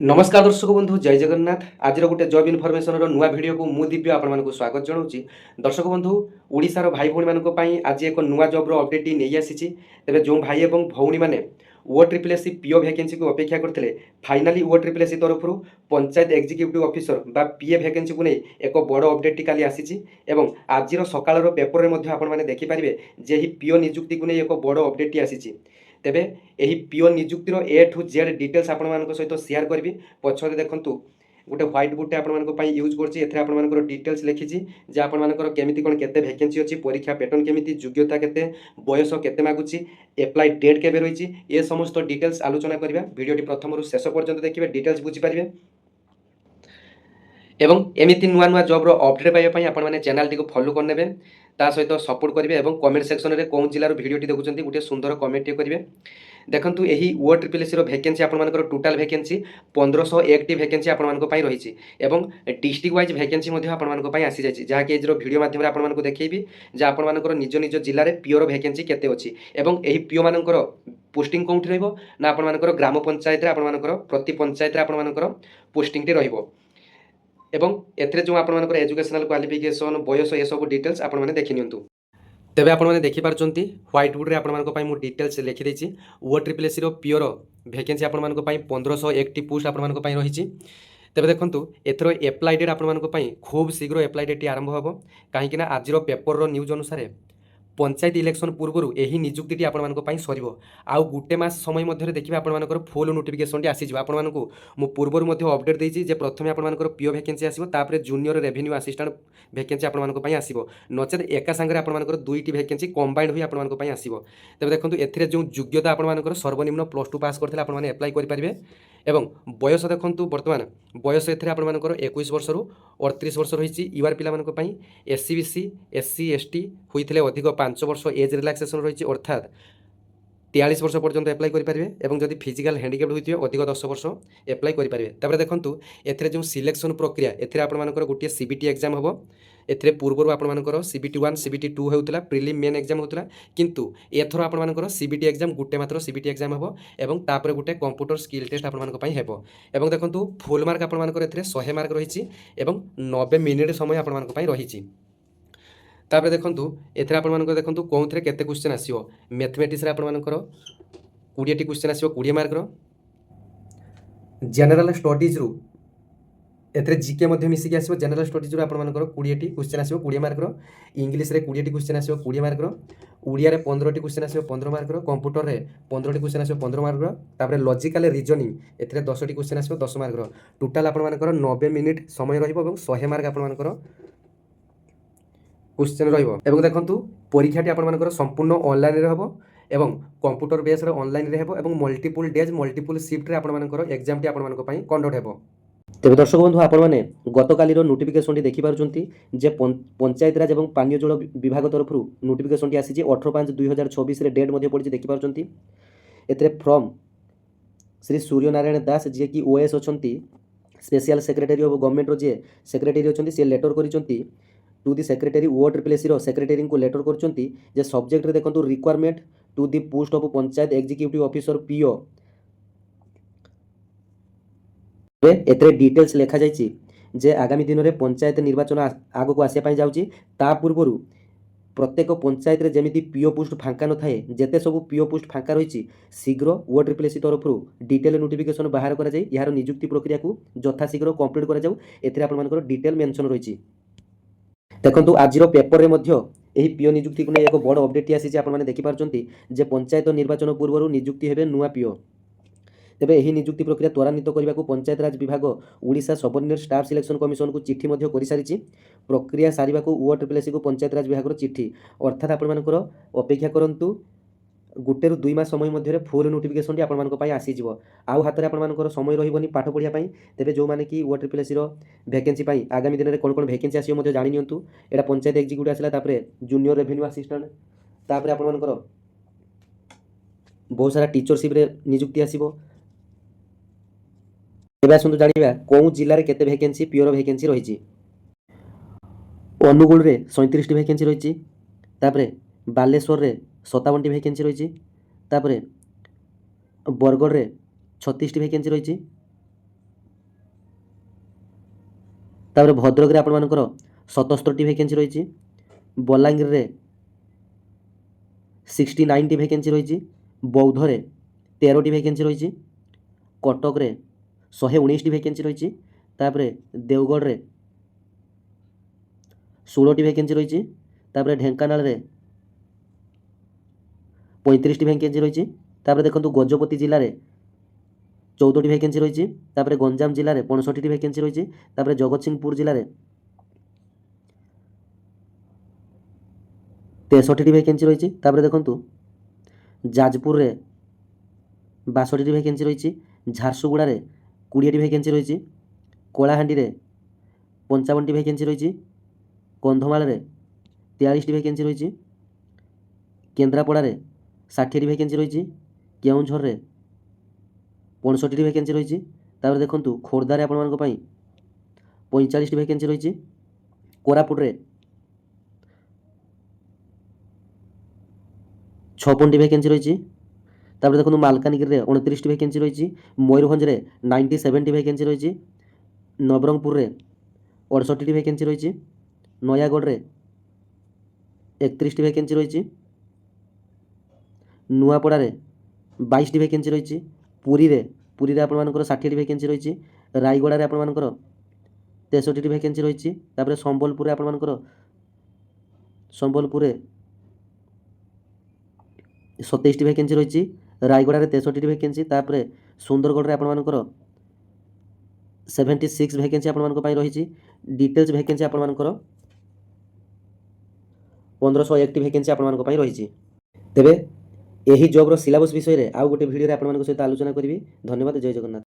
नमस्कार दर्शक बंधु जय जगन्नाथ आज गोटे जॉब इनफॉरमेशन नुआ वीडियो को मु दिव्य आपको स्वागत जनाऊँ। दर्शक बंधु ओडिशार भाई भौणी मानी आज एक नुआ जॉब्र अपडेट नहीं आसी तेज जो भाई और भौणी मैंने OSSC पीओ वैकेंसी को अपेक्षा करते फाइनाली OSSC तरफ पंचायत एग्जीक्यूटिव ऑफिसर बा पीए वैकेंसी को नहीं एक बड़ अपडेट काली आसी आज सकाल पेपर में आपने देखिपारे जे पीओ नियुक्ति को नहीं एक बड़ अपडेट आसी तेबे यही पीओ नियुक्तिर ए टू जेड डिटेल्स आपण सहित शेयर करी पछरे देखूँ गोटे व्हाइट बोर्ड आपंप यूज कर डिटेल्स लिखी जे आपर केमी कौन के वैकेंसी अच्छी परीक्षा पैटर्न केमी योग्यता के बयस के मागुच एप्लाई डेट के रही ये समस्त डिटेल्स आलोचना करवा वीडियो प्रथम शेष पर्यंत देखिए डिटेल्स बुझीपारे एवं एमती नुआ नुआ जॉब्र अपडेट पाइबापी आपने चैनल टी फॉलो करने ता सहित सपोर्ट करेंगे और कमेंट सेक्शन में कौन जिलार वीडियो देखुं गोटे सुंदर कमेंट करेंगे। देखूँ यही OSSC वैकेंसी आपर टोटाल वैकेंसी 1501 वैकेंसी आपण रही और डिस्ट्रिक्ट वाइज वैकेंसी आपण आसी जाए जहाँकि वीडियो माध्यम आपको देखी जे आपर निज निज जिले में पीओर वैकेंसी केते अच्छी एवं यही पीओ मानकर पोस्टिंग कौटी रहा आपर ग्राम पंचायत आपर प्रति पंचायत आपर पोस्टिंगटी रही एवं एथिरे जो आपर एजुकेशनल क्वालिफिकेशन बयस ये सब डिटेल्स आपने देखी नियंतु। तेबे आपने देखिपारे व्हाइट बोर्ड में आपंप डिटेल्स लिखिदी OSSC पीओर वैकेंसी आपण 1501 पोस्ट आपण रही। तेबे देखंतु एथरो एप्लाई डेट आपण खूब शीघ्र एप्लाई डेट आरंभ हो कहीं आज पेपर न्यूज अनुसार पंचायत इलेक्शन पूर्व यही नियुक्ति आपण सर आउ गोटे मास समय मध्य देखिए आपर फुल नोटिफिकेशन आसीज आपको मु पूर्वर अपडेट देती जे प्रथम आपर पीओ वैकेंसी आसो जूनियर रेवेन्यू असिस्टेंट वैकेंसी आपण आसो नचेत एका सांगे आपर दुईटी वैकेंसी कंबाइंड हुई आपण आसो। तेज देखो ए जो योग्यता आपर सर्वनिम्न +2 पास करते आपने एप्लाई करेंगे एवं बयस देखूँ बर्तमान बयस आपर 21 वर्ष रु 38 वर्ष रही यूआर पाई SC BC SC ST होते अधिक 5 वर्ष एज रिलैक्सेशन रही अर्थात 43 वर्ष पर्यंत एप्लाई करेंगे और जब फिजिकल हैंडिकैप्ड होते अधिक 10 वर्ष एप्लाई करेंगे। देखो ए जो सिलेक्शन प्रक्रिया एपर गोटे CBT एग्जाम हम एथिरे पूर्व आपर CBT 1 CBT 2 होता प्रिलिम मेन एग्जाम होता किंतु एथर आपर CBT एग्जाम गोटे मात्र CBT एग्जाम हम एवं तापर गोटे कंप्यूटर स्किल टेस्ट आपंप देखो फुल मार्क आपर 100 मार्क रही 90 मिनिट समय आपण रही। तापर देखो एथरे आपर देखो कौन थे केते क्वेश्चन आसो मैथमेटिक्स आपर 20टी क्वेश्चन आसो 20 मार्कर जनरल स्टडीज रु एथरे जीके मिसिक आसो जनरल स्टडीज रु आपर 20टी क्वेश्चन आसो 20 मार्कर इंग्लीश रे 20टी क्वेश्चन आसो 20 मार्कर ओडिया रे 15टी क्वेश्चन आसो 15 मार्कर कंप्यूटर रे 15टी क्वेश्चन आसो 15 मार्कर तापर लॉजिकल रीजनिंग एथरे 10टी क्वेश्चन आसो 10 मार्कर टोटाल आपर 90 मिनिट समय रहिबो और 100 मार्क आपर क्वेश्चन रही देखो परीक्षाटी आपर संपूर्ण ऑनलाइन हम एवं कंप्यूटर बेस ऑनलाइन हम मल्टीपल डेज मल्टीपल शिफ्ट आपर एग्जाम टी कंडक्ट हो। तेज दर्शक बंधु आपने गतकाली नोटिफिकेशन देखिपुंट जे पंचायत राज और पानीय जल विभाग तरफ नोटिफिकेशन आसी 18/5/2026 डेट पड़ी देखिपुंट ए फ्रम श्री सूर्यनारायण दास जी की OS अच्छा स्पेशल सेक्रेटरी ऑफ गवर्नमेंट जी सेक्रेटरी अच्छा सी लेटर कर to the secretary OSSC secretary को लेटर कर सब्जेक्ट रे देखो requirement to the post of panchayat executive officer PO एते डिटेल्स लिखा जाइए जे आगामी दिन में पंचायत निर्वाचन आग को आसापी जाऊँगी ता पूर्व प्रत्येक पंचायत रे जमी पीओ पोस्ट फांका न थाए जेते सब पीओ पोस्ट फांका रही शीघ्र OSSC तरफ डिटेल नोटिफिकेशन बाहर कर यार नियुक्ति प्रक्रिया को यथाशीघ्र कंप्लीट कर डिटेल मेंशन रही। देखो आज पेपर में यही पीओ नियुक्ति को नहीं एक बड़ अपडेट आसी आपने देखिपारे जे पंचायत निर्वाचन पूर्व नियुक्ति हेबे नुआ पीओ तेबे यही नियुक्ति प्रक्रिया त्वरान्वित करने को पंचायत राज विभाग Odisha subordinate staff selection commission को चिट्ठी कर सारी प्रक्रिया सारे को OSSC को पंचायत राज विभाग चिट्ठी अर्थात आपर अपेक्षा करूँ गोटे रु 2 मास समय मध्य फुल नोटिफिकेशन टी आपर आसीज आउ हाथ में आपर समय रही पाठ पढ़ाई तेज जो मैंने कि OSSC वैकेंसी आगामी दिन में कौन कौन वैकेंसी आसो जाणी नियंतु एटा पंचायत एग्जीक्यूटिव आसला जूनियर रेवेन्यू असिस्टेंट तापर आपर बहुत सारा टीचरशिप रे नियुक्ति आसीबो। एबे आसंतु जानिबा कोन जिल्ला रे केते वैकेंसी पीओर वैकेंसी रही अनुगुल रे 37टी वैकेंसी रही तापर बालेश्वर रे 57टी वैकेंसी रही बरगढ़ रे 36टी वैकेंसी रही ତାପରେ ଭଦ୍ରକରେ ଆପଣମାନଙ୍କର 77ଟି ଭ୍ୟାକେନ୍ସି ରହିଛି, ବଲାଙ୍ଗୀରରେ 69ଟି ଭ୍ୟାକେନ୍ସି ରହିଛି, ବୌଦ୍ଧରେ 13ଟି ଭ୍ୟାକେନ୍ସି ରହିଛି, କଟକରେ 119ଟି ଭ୍ୟାକେନ୍ସି ରହିଛି, ତାପରେ ଦେଓଗଡ଼ରେ 16ଟି ଭ୍ୟାକେନ୍ସି ରହିଛି, ତାପରେ ଢେଙ୍କାନାଳରେ 35ଟି ଭ୍ୟାକେନ୍ସି ରହିଛି, ତାପରେ ଦେଖନ୍ତୁ ଗଜପତି ଜିଲ୍ଲାରେ 14ଟି ଭ୍ୟାକେନ୍ସି ରହିଛି, ତାପରେ ଗଞ୍ଜାମ ଜିଲ୍ଲାରେ 65ଟି ଭ୍ୟାକେନ୍ସି ରହିଛି, ତାପରେ ଜଗତସିଂହପୁର ଜିଲ୍ଲାରେ 63ଟି ଭ୍ୟାକେନ୍ସି ରହିଛି, ତାପରେ ଦେଖନ୍ତୁ ଯାଜପୁରରେ 62ଟି ଭ୍ୟାକେନ୍ସି ରହିଛି, ଝାରସୁଗୁଡ଼ାରେ 20ଟି ଭ୍ୟାକେନ୍ସି ରହିଛି, କଳାହାଣ୍ଡିରେ 55ଟି ଭ୍ୟାକେନ୍ସି ରହିଛି, କନ୍ଧମାଳରେ 43ଟି ଭ୍ୟାକେନ୍ସି ରହିଛି, କେନ୍ଦ୍ରାପଡ଼ାରେ 60ଟି ଭ୍ୟାକେନ୍ସି ରହିଛି, କେଉଁଝରରେ 65ଟି ଭ୍ୟାକେନ୍ସି ରହିଛି, ତାପରେ ଦେଖନ୍ତୁ ଖୋର୍ଦ୍ଧାରେ ଆପଣମାନଙ୍କ ପାଇଁ 45ଟି ଭ୍ୟାକେନ୍ସି ରହିଛି, କୋରାପୁଟରେ 56ଟି ଭ୍ୟାକେନ୍ସି ରହିଛି, ତାପରେ ଦେଖନ୍ତୁ ମାଲକାନଗିରିରେ 29ଟି ଭ୍ୟାକେନ୍ସି ରହିଛି, ମୟୂରଭଞ୍ଜରେ 97ଟି ଭ୍ୟାକେନ୍ସି ରହିଛି, ନବରଙ୍ଗପୁରରେ 68ଟି ଭ୍ୟାକେନ୍ସି ରହିଛି, ନୟାଗଡ଼ରେ 31ଟି ଭ୍ୟାକେନ୍ସି ରହିଛି, ନୂଆପଡ଼ାରେ 22ଟି ଭ୍ୟାକେନ୍ସି ରହିଛି, ପୁରୀରେ ଆପଣମାନଙ୍କର 60ଟି ଭ୍ୟାକେନ୍ସି ରହିଛି, ରାୟଗଡ଼ାରେ ଆପଣମାନଙ୍କର 63ଟି ଭ୍ୟାକେନ୍ସି ରହିଛି, ତାପରେ ସମ୍ବଲପୁରରେ 27ଟି ଭ୍ୟାକେନ୍ସି ରହିଛି, ରାୟଗଡ଼ାରେ 63ଟି ଭ୍ୟାକେନ୍ସି, ତାପରେ ସୁନ୍ଦରଗଡ଼ରେ ଆପଣମାନଙ୍କର 76 ଭ୍ୟାକେନ୍ସି ଆପଣମାନଙ୍କ ପାଇଁ ରହିଛି। ଡିଟେଲ୍ସ ଭ୍ୟାକେନ୍ସି ଆପଣମାନଙ୍କର 1501ଟି ଭ୍ୟାକେନ୍ସି ଆପଣମାନଙ୍କ ପାଇଁ ରହିଛି। ତେବେ ଏହି ଜବ୍ର ସିଲାବସ୍ ବିଷୟରେ ଆଉ ଗୋଟେ ଭିଡ଼ିଓରେ ଆପଣମାନଙ୍କ ସହିତ ଆଲୋଚନା କରିବି। ଧନ୍ୟବାଦ, ଜୟ ଜଗନ୍ନାଥ।